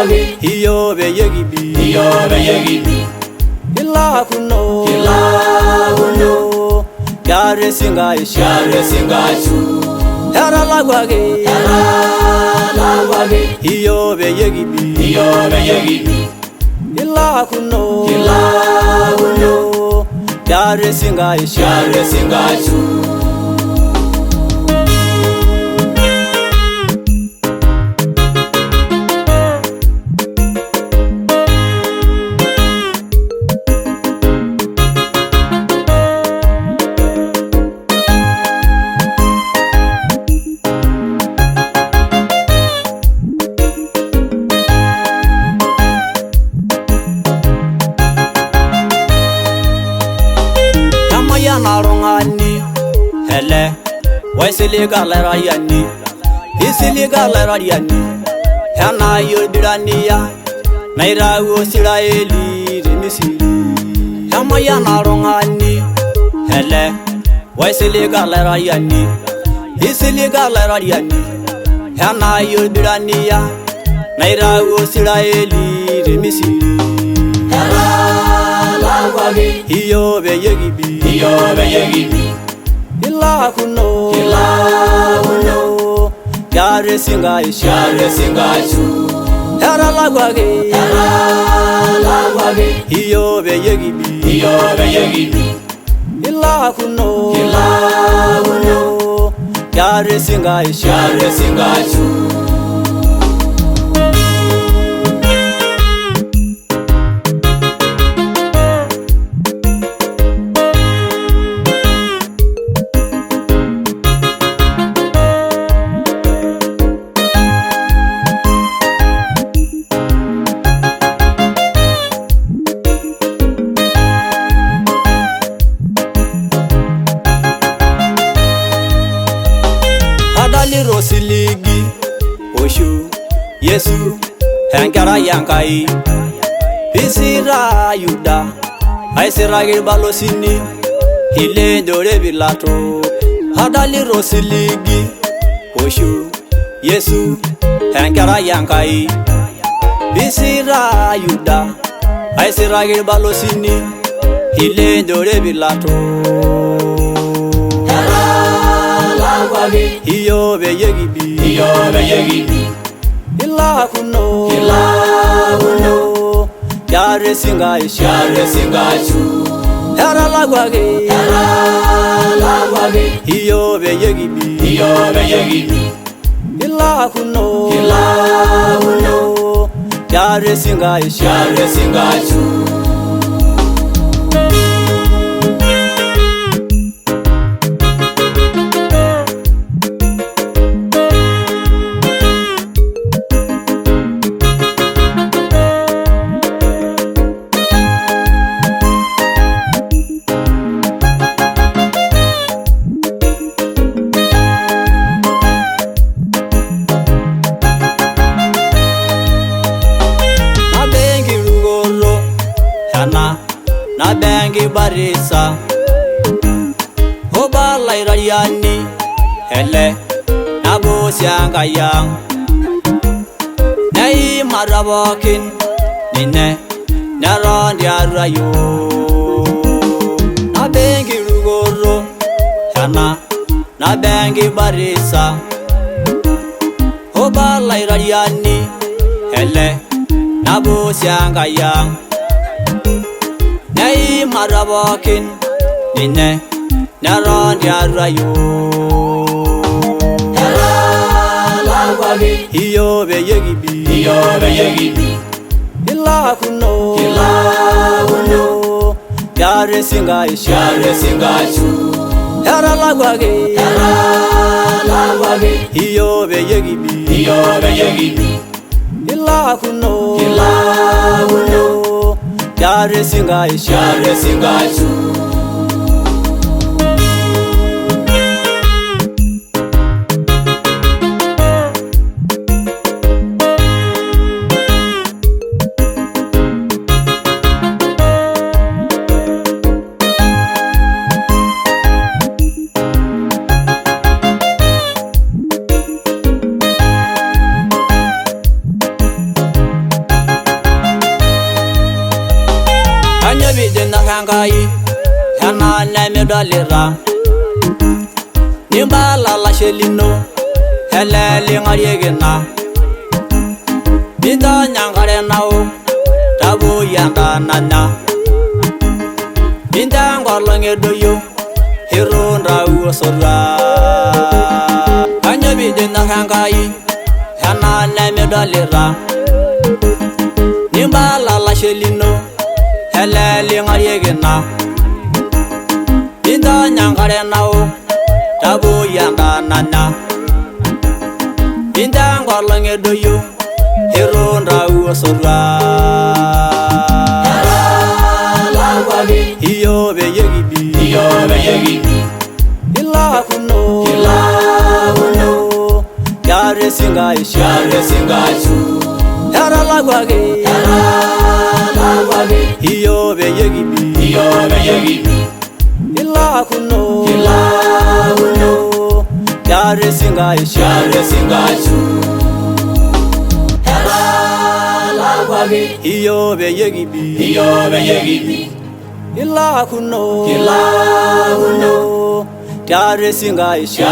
wage iyo be yegibi ila kuno yare singa chu yara la wage iyo be yegibi ila kuno yare singa chu narongani hele waisili galera yani isili galera yani hana yobirania nairawo siraeli remisiri hamaya narongani hele waisili galera yani isili galera yani hana yobirania nairawo siraeli remisiri iyo be yegibi ila kuno yare singa chu yara la wage iyo be yegibi ila kuno yare singa chu Rosiligi Oshu Yesu Hankara Yankai Isira Yuda Aisira Balosini Hile Dore Bilato Hadali Rosiligi Oshu Yesu Hankara Yankai Isira Yuda Aisira Balosini Hile Dore Bilato iyo be yegibi ila kuno yare singa chu yara la wage iyo be yegibi ila kuno yare singa chu na bengi barisa hoba laira yani hele na bosyanga yang nei marabakin nine narandi arayo na bengi rugoro hana na bengi barisa hoba laira yani hele na bosyanga yang nei marabakin nine narandi arayo iyo be yegibi ila kuno yare singa chu yara la wage iyo be yegibi ila kuno yare singa chu Hangai Hana name dolira Nimbala la shelino Hele lingariegena Binda nyangare nao Tabu yanda nana Binda ngorlonge doyo Hero nda uosora Kanyo bidina hangai Hana name dolira Nimbala la shelino Hele lingariegena Binda nyangare nao Tabu yanda nana Binda ngorlonge doyo Hero nda uosora Iyo be yegibi Ila kuno Yare singa isha Yara lagwage Iyo be yegibi Ila kuno Yare singa isha Iyo be yegibi Ila kuno Yare singa isha